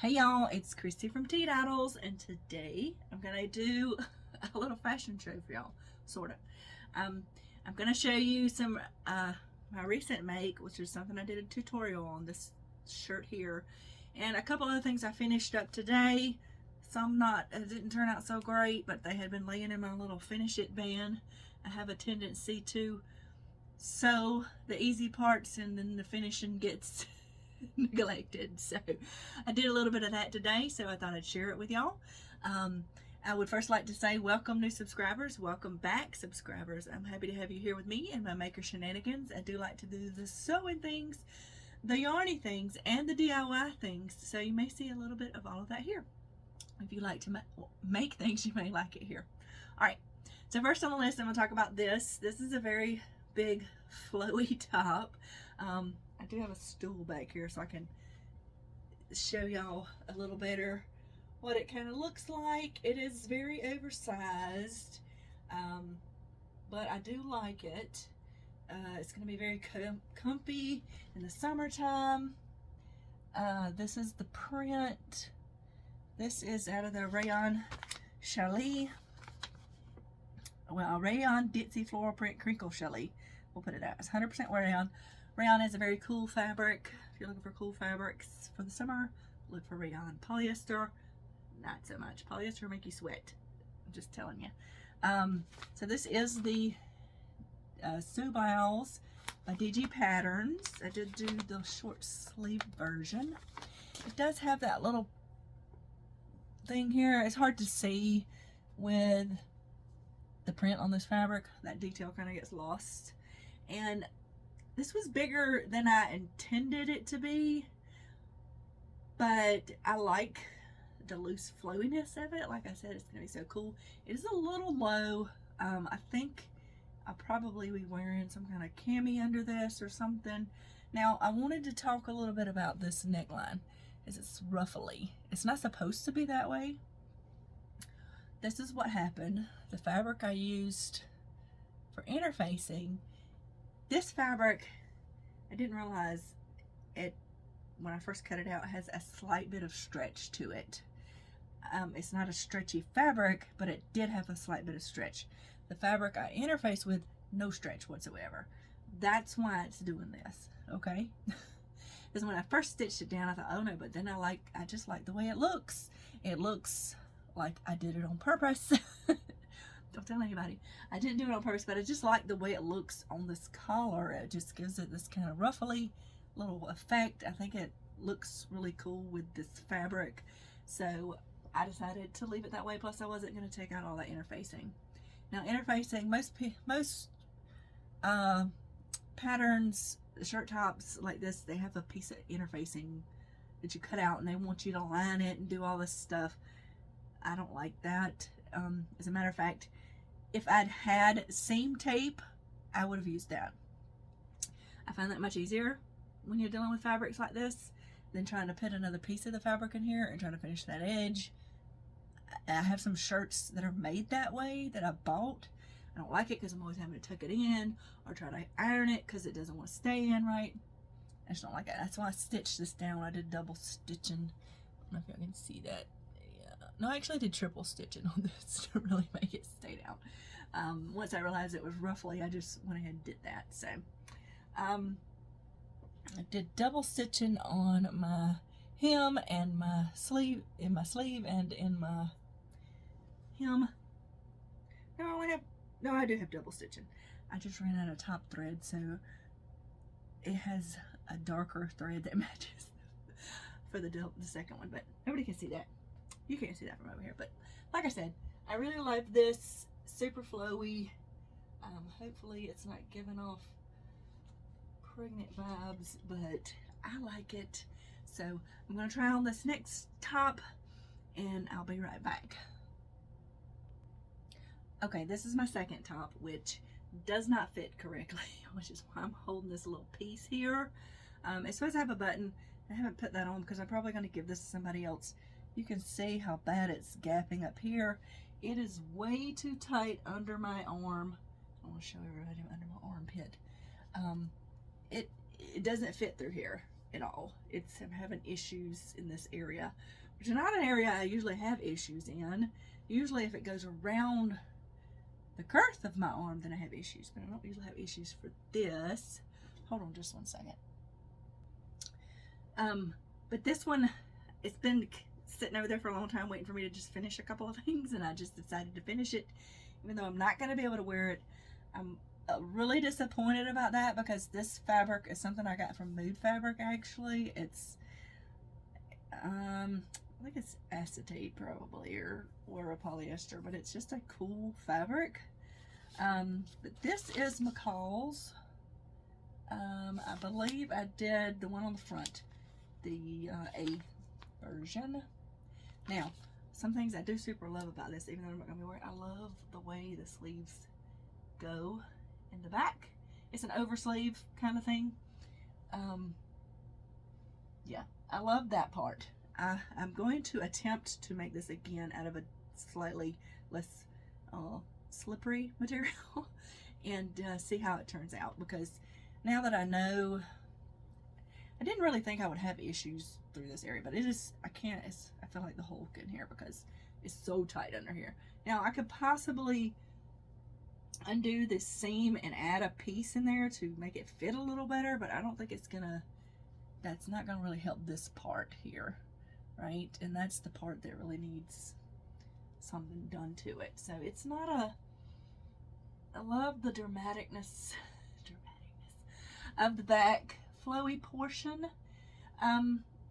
Hey y'all, it's Christy from Teadoddles, and today I'm gonna do a little fashion show for y'all, sort of. I'm gonna show you some my recent make, which is something I did a tutorial on, this shirt here, and a couple other things I finished up today. Some didn't turn out so great, but they had been laying in my little finish it bin. I have a tendency to sew the easy parts and then the finishing gets neglected, so I did a little bit of that today, so I thought I'd share it with y'all. I would first like to say welcome new subscribers, welcome back subscribers. I'm happy to have you here with me and my maker shenanigans. I do like to do the sewing things, the yarny things, and the DIY things, so you may see a little bit of all of that here. If you like to make things, you may like it here. Alright, so first on the list I'm going to talk about this. This is a very big flowy top. I do have a stool back here so I can show y'all a little better what it kind of looks like. It is very oversized, but I do like it. It's going to be very comfy in the summertime. This is the print. This is out of the Rayon Challis. Well, Rayon Ditzy Floral Print Crinkle Challis. We'll put it out. It's 100% rayon. Rayon is a very cool fabric. If you're looking for cool fabrics for the summer, look for rayon. Polyester, not so much. Polyester will make you sweat. I'm just telling you. So this is the Teadoddles by DG Patterns. I did do the short sleeve version. It does have that little thing here. It's hard to see with the print on this fabric. That detail kind of gets lost. And this was bigger than I intended it to be, but I like the loose flowiness of it. Like I said, it's gonna be so cool. It is a little low. I think I'll probably be wearing some kind of cami under this or something. Now, I wanted to talk a little bit about this neckline, as it's ruffly. It's not supposed to be that way. This is what happened. The fabric I used for interfacing, this fabric, I didn't realize it when I first cut it out, has a slight bit of stretch to it. It's not a stretchy fabric, but it did have a slight bit of stretch. The fabric I interface with, no stretch whatsoever. That's why it's doing this, okay? Because when I first stitched it down, I thought, oh no, but then I just like the way it looks. It looks like I did it on purpose. Don't tell anybody. I didn't do it on purpose, but I just like the way it looks on this collar. It just gives it this kind of ruffly little effect. I think it looks really cool with this fabric. So I decided to leave it that way. Plus I wasn't going to take out all that interfacing. Now interfacing, most patterns, shirt tops like this, they have a piece of interfacing that you cut out and they want you to line it and do all this stuff. I don't like that. As a matter of fact, if I'd had seam tape, I would have used that. I find that much easier when you're dealing with fabrics like this than trying to put another piece of the fabric in here and trying to finish that edge. I have some shirts that are made that way that I bought. I don't like it because I'm always having to tuck it in or try to iron it because it doesn't want to stay in right. I just don't like it. That's why I stitched this down. I did double stitching. I don't know if y'all can see that. No, I actually did triple stitching on this to really make it stay down. Once I realized it was roughly, I just went ahead and did that. So I did double stitching on my hem and my sleeve, in my sleeve and in my hem. No, I do have double stitching. I just ran out of top thread, so it has a darker thread that matches for the second one, but nobody can see that. You can't see that from over here, but like I said, I really love this. Super flowy. Hopefully it's not giving off pregnant vibes, but I like it. So I'm going to try on this next top and I'll be right back. Okay, this is my second top, which does not fit correctly, which is why I'm holding this little piece here. It's supposed to have a button. I haven't put that on because I'm probably going to give this to somebody else. You can see how bad it's gapping up here. It is way too tight under my arm. I want to show everybody under my armpit. It doesn't fit through here. at all. I'm having issues in this area, which is not an area I usually have issues in. Usually if it goes around the girth of my arm, then I have issues, but I don't usually have issues for this. Hold on just one second. But this one, it's been sitting over there for a long time waiting for me to just finish a couple of things, and I just decided to finish it, even though I'm not going to be able to wear it. I'm really disappointed about that because this fabric is something I got from Mood Fabric. Actually, it's I think it's acetate probably, or a polyester, but it's just a cool fabric. But this is McCall's. I believe I did the one on the front, the A version. Now, some things I do super love about this, even though I'm not going to be wearing it, I love the way the sleeves go in the back. It's an oversleeve kind of thing. Yeah, I love that part. I'm going to attempt to make this again out of a slightly less slippery material and see how it turns out, because now that I know, I didn't really think I would have issues through this area, but it is, I feel like the Hulk in here because it's so tight under here. Now I could possibly undo this seam and add a piece in there to make it fit a little better, but I don't think that's not gonna really help this part here, right? And that's the part that really needs something done to it. So it's not I love the dramaticness of the back flowy portion,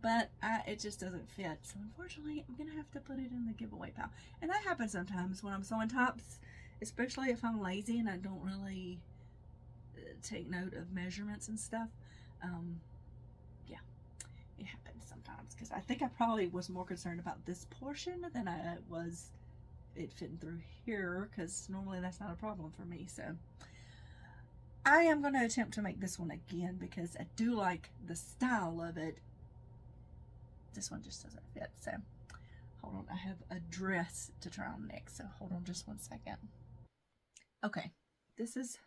but it just doesn't fit. So unfortunately, I'm gonna have to put it in the giveaway pile. And that happens sometimes when I'm sewing tops, especially if I'm lazy and I don't really take note of measurements and stuff. Yeah, it happens sometimes, because I think I probably was more concerned about this portion than I was it fitting through here, because normally that's not a problem for me. So I am going to attempt to make this one again because I do like the style of it. This one just doesn't fit. So hold on, I have a dress to try on next, so hold on just one second. Okay, this is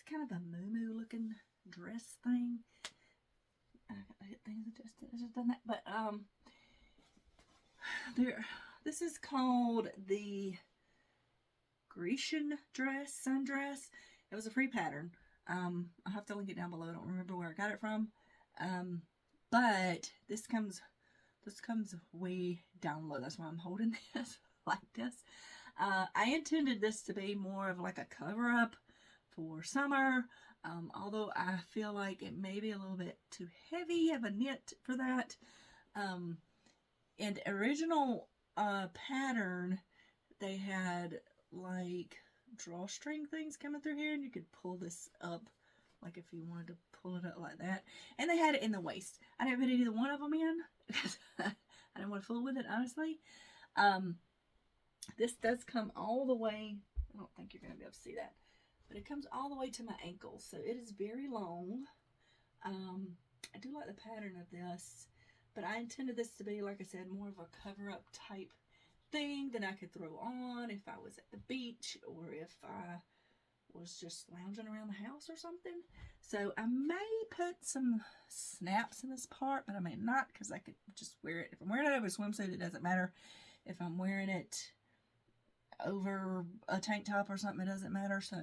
kind of a moo-moo looking dress thing. I hit things that just done that, but this is called the Grecian dress, sundress. It was a free pattern. I'll have to link it down below. I don't remember where I got it from. But this comes way down low. That's why I'm holding this like this. I intended this to be more of like a cover-up for summer, although I feel like it may be a little bit too heavy of a knit for that. And original pattern, they had like drawstring things coming through here, and you could pull this up, like if you wanted to pull it up like that. And they had it in the waist. I didn't put either one of them in because I didn't want to fool with it, honestly. This does come all the way, I don't think you're going to be able to see that, but it comes all the way to my ankles, so it is very long. I do like the pattern of this, but I intended this to be, like I said, more of a cover-up type thing that I could throw on if I was at the beach or if I was just lounging around the house or something. So I may put some snaps in this part, but I may not, because I could just wear it. If I'm wearing it over a swimsuit, it doesn't matter. If I'm wearing it over a tank top or something, it doesn't matter. So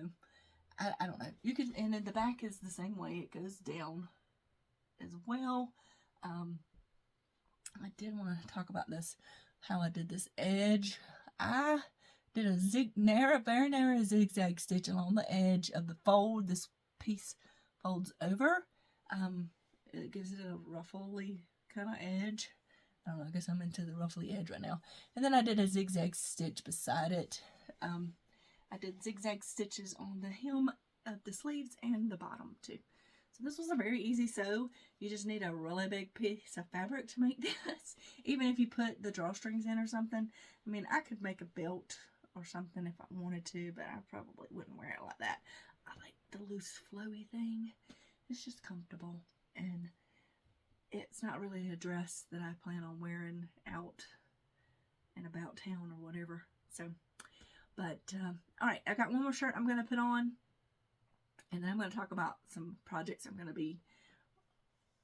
I don't know. You can, and then the back is the same way. It goes down as well. I did want to talk about this, how I did this edge. I did a very narrow zigzag stitch along the edge of the fold. This piece folds over. It gives it a ruffly kind of edge. I don't know, I guess I'm into the ruffly edge right now. And then I did a zigzag stitch beside it. I did zigzag stitches on the hem of the sleeves and the bottom too. So this was a very easy sew. You just need a really big piece of fabric to make this. Even if you put the drawstrings in or something. I mean, I could make a belt or something if I wanted to, but I probably wouldn't wear it like that. I like the loose flowy thing. It's just comfortable, and it's not really a dress that I plan on wearing out and about town or whatever. So, but alright, I got one more shirt I'm going to put on, and then I'm going to talk about some projects I'm going to be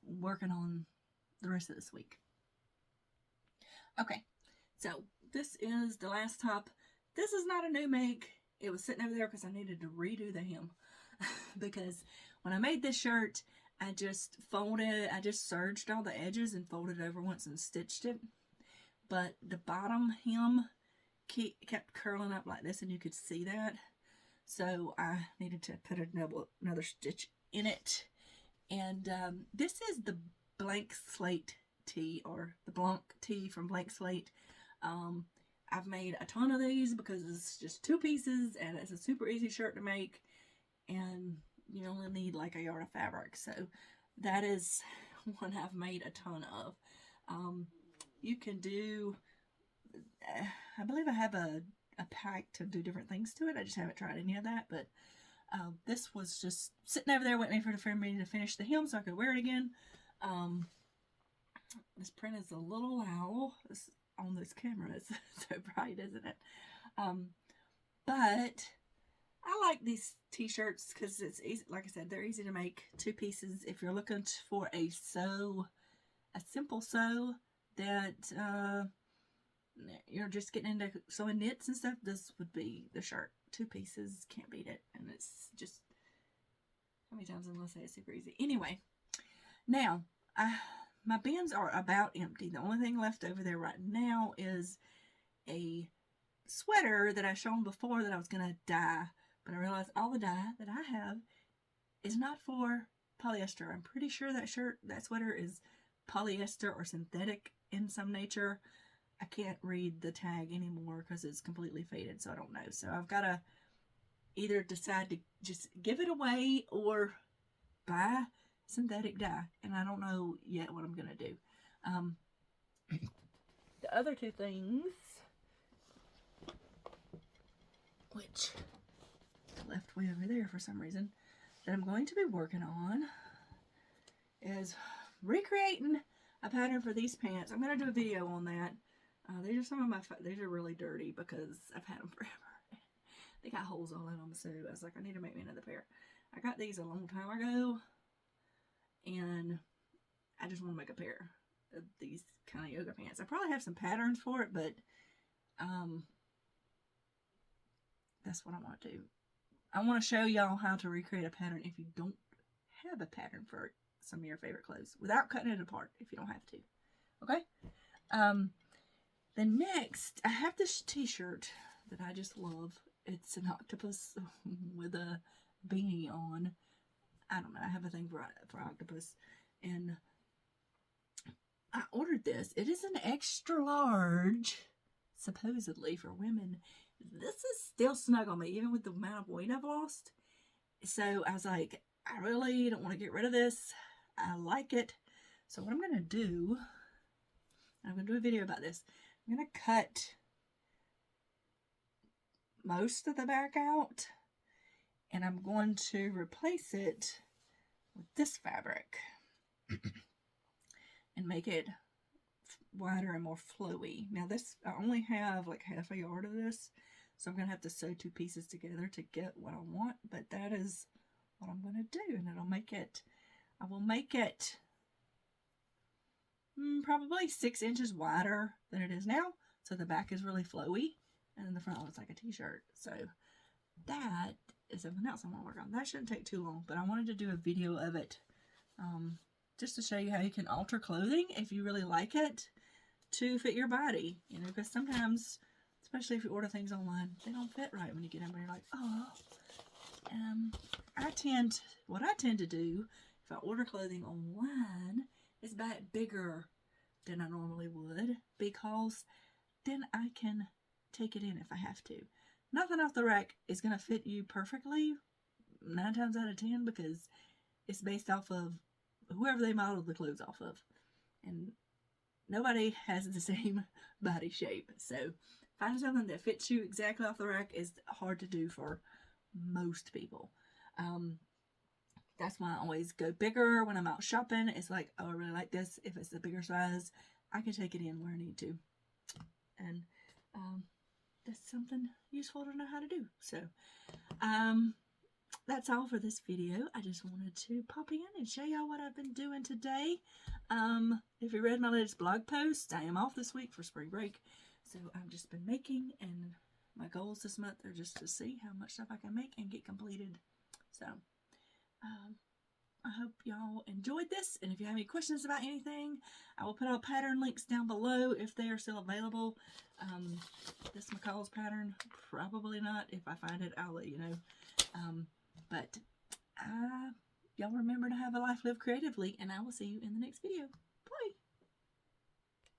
working on the rest of this week. Okay, so this is the last top. This is not a new make. It was sitting over there because I needed to redo the hem. Because when I made this shirt, I just serged all the edges and folded it over once and stitched it. But the bottom hem kept curling up like this, and you could see that. So I needed to put another stitch in it. And this is the Blank Slate tee, or the Blanc tee from Blank Slate. I've made a ton of these because it's just 2 pieces and it's a super easy shirt to make, and you only need like a yard of fabric. So that is one I've made a ton of. You can do, I believe I have a pack to do different things to it. I just haven't tried any of that, but this was just sitting over there waiting for me to finish the hem so I could wear it again. This print is a little loud on this camera. It's so bright, isn't it? But I like these t-shirts because it's easy. Like I said, they're easy to make. 2 pieces. If you're looking for a simple sew that you're just getting into sewing knits and stuff, this would be the shirt. 2 pieces, can't beat it. And it's just, how many times I'm going to say it's super easy. Anyway, now, my bins are about empty. The only thing left over there right now is a sweater that I shown before that I was going to dye. But I realized all the dye that I have is not for polyester. I'm pretty sure that sweater is polyester or synthetic in some nature. I can't read the tag anymore because it's completely faded, so I don't know. So I've got to either decide to just give it away or buy synthetic dye, and I don't know yet what I'm going to do. The other 2 things, which left way over there for some reason, that I'm going to be working on is recreating a pattern for these pants. I'm going to do a video on that. These are some of these are really dirty because I've had them forever. They got holes all in them, so I was like, I need to make me another pair. I got these a long time ago, and I just want to make a pair of these kind of yoga pants. I probably have some patterns for it, but that's what I want to do. I want to show y'all how to recreate a pattern if you don't have a pattern for some of your favorite clothes without cutting it apart if you don't have to. Okay? The next, I have this t-shirt that I just love. It's an octopus with a beanie on. I don't know. I have a thing for octopus. And I ordered this. It is an extra large, supposedly, for women. This is still snug on me, even with the amount of weight I've lost. So I was like, I really don't want to get rid of this. I like it. So what I'm going to do, I'm going to do a video about this. I'm going to cut most of the back out, and I'm going to replace it with this fabric and make it wider and more flowy. Now this, I only have like half a yard of this, so I'm going to have to sew 2 pieces together to get what I want, but that is what I'm going to do, and it'll make it, I will make it probably 6 inches wider than it is now, so the back is really flowy, and then the front looks like a t-shirt. So that is something else I want to work on. That shouldn't take too long, but I wanted to do a video of it just to show you how you can alter clothing if you really like it to fit your body, you know, because sometimes, especially if you order things online, they don't fit right when you get them, and you're like, oh. What I tend to do if I order clothing online is buy it bigger than I normally would, because then I can take it in if I have to. Nothing off the rack is going to fit you perfectly 9 times out of 10 because it's based off of whoever they modeled the clothes off of. And nobody has the same body shape. So finding something that fits you exactly off the rack is hard to do for most people. That's why I always go bigger when I'm out shopping. It's like, oh, I really like this. If it's a bigger size, I can take it in where I need to. And that's something useful to know how to do. So that's all for this video. I just wanted to pop in and show y'all what I've been doing today. If you read my latest blog post, I am off this week for spring break. So I've just been making, and my goals this month are just to see how much stuff I can make and get completed. So I hope y'all enjoyed this, and if you have any questions about anything, I will put all pattern links down below if they are still available. This McCall's pattern, probably not. If I find it, I'll let you know. But y'all remember to have a life lived creatively, and I will see you in the next video.